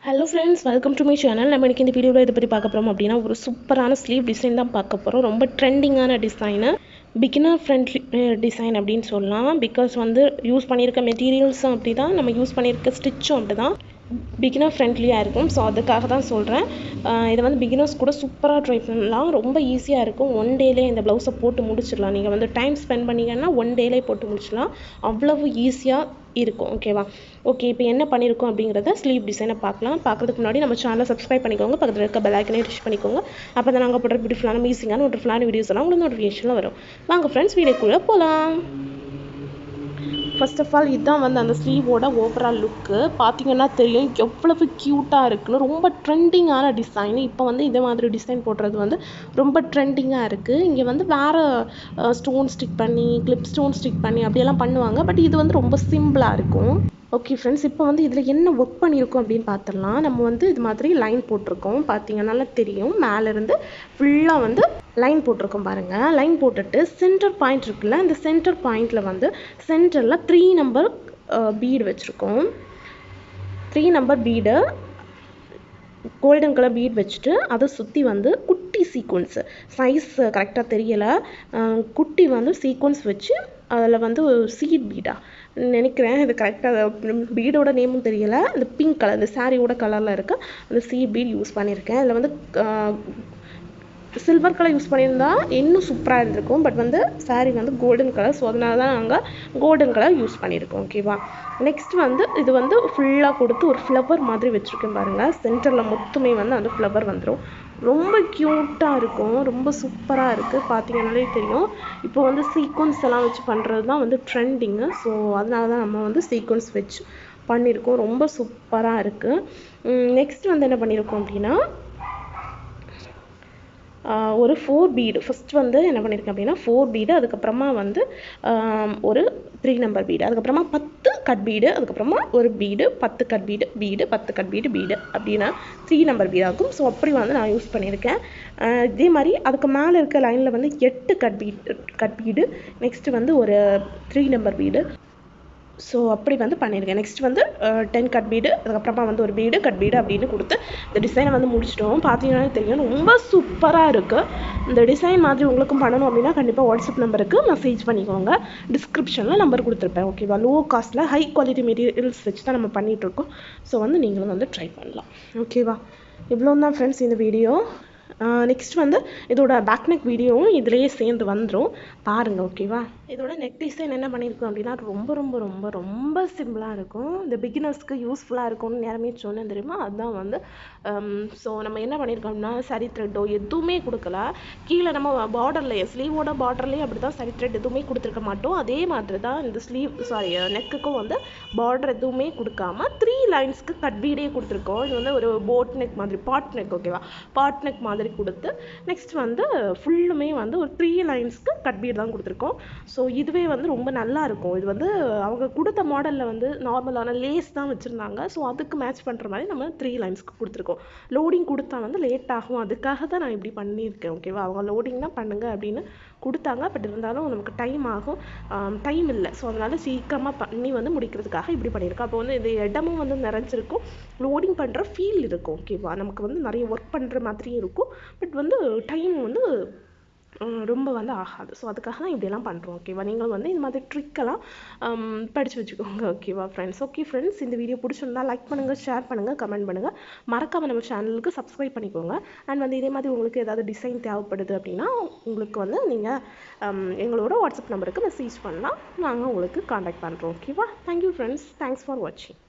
Hello friends, welcome to my channel. நம்ம இன்றைக்கி இந்த வீடியோவில் இதை பற்றி பார்க்க போகிறோம் அப்படின்னா, ஒரு சூப்பரான ஸ்லீவ் டிசைன் தான் பார்க்க போகிறோம். ரொம்ப ட்ரெண்டிங்கான டிசைனு, பிகினர் ஃப்ரெண்ட்லி டிசைன் அப்படின்னு சொல்லலாம். பிகாஸ் வந்து யூஸ் பண்ணியிருக்க மெட்டீரியல்ஸும் அப்படி தான், நம்ம யூஸ் பண்ணியிருக்க ஸ்டிச்சும் அப்படி தான் பிகினர் ஃப்ரெண்ட்லியாக இருக்கும். ஸோ அதுக்காக தான் சொல்கிறேன். இதை வந்து பிகினர்ஸ் கூட சூப்பராக ட்ரை பண்ணலாம். ரொம்ப ஈஸியாக இருக்கும். ஒன் டேலே இந்த ப்ளவுஸை போட்டு முடிச்சிடலாம். நீங்கள் வந்து டைம் ஸ்பெண்ட் பண்ணிங்கன்னா ஒன் டேலே போட்டு முடிச்சிடலாம். அவ்வளவு ஈஸியாக இருக்கும். ஓகேவா? ஓகே, இப்போ என்ன பண்ணியிருக்கோம் அப்படிங்கிறத ஸ்லீவ் டிசைனை பார்க்கலாம். பார்க்குறதுக்கு முன்னாடி நம்ம சேனலை சப்ஸ்கிரைப் பண்ணிக்கோங்க. பக்கத்தில் இருக்க பெல் ஐக்கனை டச் பண்ணிக்கோங்க. அப்போ தான் நாங்கள் போடுற பியூட்டிஃபுல்லான அமேசிங்கான ஒன்றுஃபுல்லான வீடியோஸ் எல்லாம் உங்களுக்கு நோட்டிஃபிகேஷனில் வரும். வாங்க ஃப்ரெண்ட்ஸ், வீடியோக்குள்ளே போகலாம். ஃபர்ஸ்ட் ஆஃப் ஆல் இதுதான் வந்து அந்த ஸ்லீவோட ஓவரால் லுக்கு. பார்த்தீங்கன்னா தெரியும் எவ்வளவு க்யூட்டாக இருக்குன்னு. ரொம்ப ட்ரெண்டிங்கான டிசைன். இப்போ வந்து இதே மாதிரி டிசைன் போடுறது வந்து ரொம்ப ட்ரெண்டிங்காக இருக்குது. இங்கே வந்து வேறு ஸ்டோன் ஸ்டிக் பண்ணி, கிளிப் ஸ்டோன் ஸ்டிக் பண்ணி அப்படியெல்லாம் பண்ணுவாங்க. பட் இது வந்து ரொம்ப சிம்பிளாக இருக்கும். ஓகே ஃப்ரெண்ட்ஸ், இப்போ வந்து இதில் என்ன ஒர்க் பண்ணியிருக்கோம் அப்படின்னு பார்த்துடலாம். நம்ம வந்து இது மாதிரி லைன் போட்டிருக்கோம். பார்த்தீங்கன்னால தெரியும், மேலேருந்து ஃபுல்லாக வந்து லைன் போட்டிருக்கோம் பாருங்கள். லைன் போட்டுட்டு சென்டர் பாயிண்ட் இருக்குல்ல, இந்த சென்டர் பாயிண்டில் வந்து சென்டரில் 3 நம்பர் பீடு வச்சுருக்கோம். 3 number bead golden colour bead வச்சுட்டு அதை சுற்றி வந்து குட்டி சீக்வன்ஸு, சைஸ் கரெக்டாக தெரியலை, குட்டி வந்து சீக்வன்ஸ் வச்சு அதில் வந்து சீட் பீடா நினைக்கிறேன். இது கரெக்டாக பீடோட நேமும் தெரியலை. இந்த பிங்க் கலர், இந்த சாரியோட கலரில் இருக்க அந்த சீட் பீட் யூஸ் பண்ணியிருக்கேன். இதில் வந்து சில்வர் கலர் யூஸ் பண்ணியிருந்தா இன்னும் சூப்பராக இருந்திருக்கும். பட் வந்து சாரீ வந்து கோல்டன் கலர், ஸோ அதனால தான் நாங்கள் கோல்டன் கலர் யூஸ் பண்ணியிருக்கோம். ஓகேவா? நெக்ஸ்ட் வந்து இது வந்து ஃபுல்லாக கொடுத்து ஒரு ஃப்ளவர் மாதிரி வச்சுருக்கேன் பாருங்கள். சென்டரில் மொத்தமே வந்து அந்த ஃப்ளவர் வந்துடும். ரொம்ப க்யூட்டாக இருக்கும். ரொம்ப சூப்பராக இருக்குது. பார்த்தீங்கன்னாலே தெரியும். இப்போ வந்து சீக்வன்ஸ் எல்லாம் வச்சு பண்ணுறது தான் வந்து ட்ரெண்டிங்கு. ஸோ அதனால தான் நம்ம வந்து சீக்வன்ஸ் வச்சு பண்ணியிருக்கோம். ரொம்ப சூப்பராக இருக்குது. நெக்ஸ்ட் வந்து என்ன பண்ணியிருக்கோம் அப்படின்னா, ஒரு 4 பீடு ஃபஸ்ட் வந்து என்ன பண்ணியிருக்கேன் அப்படின்னா 4 பீடு, அதுக்கப்புறமா வந்து ஒரு 3 நம்பர் பீடு, அதுக்கப்புறமா 10 கட் பீடு, அதுக்கப்புறமா ஒரு bead, 10 cut bead, bead 10 cut bead, bead அப்படின்னா 3 நம்பர் பீடு ஆகும். ஸோ அப்படி வந்து நான் யூஸ் பண்ணியிருக்கேன். இதே மாதிரி அதுக்கு மேலே இருக்க லைனில் வந்து 8 கட் பீடு, நெக்ஸ்ட்டு வந்து ஒரு 3 நம்பர் பீடு. ஸோ அப்படி வந்து பண்ணியிருக்கேன். நெக்ஸ்ட் வந்து 10 கட் பீடு, அதுக்கப்புறமா வந்து ஒரு பீடு கட் பீடு அப்படின்னு கொடுத்து இந்த டிசைனை வந்து முடிச்சிட்டோம். பார்த்தீங்கன்னா தெரியும், ரொம்ப சூப்பராக இருக்குது. இந்த டிசைன் மாதிரி உங்களுக்கும் பண்ணணும் அப்படின்னா கண்டிப்பாக வாட்ஸ்அப் நம்பருக்கு மெசேஜ் பண்ணிக்கோங்க. டிஸ்கிரிப்ஷனில் நம்பர் கொடுத்துருப்பேன். ஓகேவா? லோ காஸ்ட்டில் ஹை குவாலிட்டி மெட்டீரியல்ஸ் வச்சு தான் நம்ம பண்ணிகிட்ருக்கோம். ஸோ வந்து நீங்களும் வந்து ட்ரை பண்ணலாம். ஓகேவா? இவ்வளோ தான் ஃப்ரெண்ட்ஸ் இந்த வீடியோ. நெக்ஸ்ட் வந்து இதோட பேக் நெக் வீடியோவும் இதிலேயே சேர்ந்து வந்துடும், பாருங்கள். ஓகேவா? இதோட நெக் டிசைன் என்ன பண்ணியிருக்கோம் அப்படின்னா ரொம்ப ரொம்ப ரொம்ப ரொம்ப சிம்பிளாக இருக்கும். இந்த பிகினர்ஸ்க்கு யூஸ்ஃபுல்லாக இருக்கும்னு நேரமே சொன்னேன் தெரியுமா? அதுதான் வந்து ஸோ நம்ம என்ன பண்ணியிருக்கோம்னா சரி த்ரெட்டோ எதுவுமே கொடுக்கல. கீழே நம்ம பார்டர்லேயே ஸ்லீவோட பார்டர்லேயே அப்படி தான் சரி த்ரெட் எதுவுமே கொடுத்துருக்க மாட்டோம். அதே மாதிரி தான் இந்த நெக்குக்கும் வந்து பார்டர் எதுவுமே கொடுக்காம 3 லைன்ஸ்க்கு கட் பீடே கொடுத்துருக்கோம். இது வந்து ஒரு போட் நெக் மாதிரி, பாட் நெக். ஓகேவா? பாட் நெக் மாதிரி கொடுத்து நெக்ஸ்ட் வந்து ஃபுல்லுமே வந்து ஒரு 3 லைன்ஸ்க்கு கட் பீட் தான் கொடுத்துருக்கோம். ஸோ இதுவே வந்து ரொம்ப நல்லா இருக்கும். இது வந்து அவங்க கொடுத்த மாடலில் வந்து நார்மலான லேஸ் தான் வச்சுருந்தாங்க. ஸோ அதுக்கு மேட்ச் பண்ணுற மாதிரி நம்ம 3 லைன்ஸ்க்கு கொடுத்துருக்கோம். லோடிங் கொடுத்தா வந்து லேட் ஆகும், அதுக்காக தான் நான் இப்படி பண்ணியிருக்கேன். ஓகேவா? அவங்க லோடிங் தான் பண்ணுங்க அப்படின்னு கொடுத்தாங்க. பட் இருந்தாலும் நமக்கு டைம் ஆகும், டைம் இல்லை. ஸோ அதனால் சீக்கிரமாக பண்ணி வந்து முடிக்கிறதுக்காக இப்படி பண்ணியிருக்கோம். அப்போ வந்து இது இடமும் வந்து நிறைஞ்சிருக்கும், லோடிங் பண்ணுற ஃபீல் இருக்கும். ஓகேவா? நமக்கு வந்து நிறைய ஒர்க் பண்ணுற மாதிரியும் இருக்கும். பட் வந்து டைம் வந்து ரொம்ப வந்து ஆகாது. ஸோ அதுக்காக தான் இப்படியெல்லாம் பண்ணுறோம். ஓகேவா? நீங்கள் வந்து இந்த மாதிரி ட்ரிக்கெல்லாம் படித்து வச்சுக்கோங்க. ஓகேவா ஃப்ரெண்ட்ஸ்? ஓகே ஃப்ரெண்ட்ஸ், இந்த வீடியோ பிடிச்சிருந்தா லைக் பண்ணுங்கள், ஷேர் பண்ணுங்கள், கமெண்ட் பண்ணுங்கள். மறக்காமல் நம்ம சேனலுக்கு சப்ஸ்கிரைப் பண்ணிக்கோங்க. அண்ட் வந்து இதே மாதிரி உங்களுக்கு ஏதாவது டிசைன் தேவைப்படுது அப்படின்னா உங்களுக்கு வந்து நீங்கள் எங்களோட வாட்ஸ்அப் நம்பருக்கு மெசேஜ் பண்ணலாம். நாங்கள் உங்களுக்கு காண்டாக்ட் பண்ணுறோம். ஓகேவா? தேங்க்யூ ஃப்ரெண்ட்ஸ், தேங்க்ஸ் ஃபார் வாட்சிங்.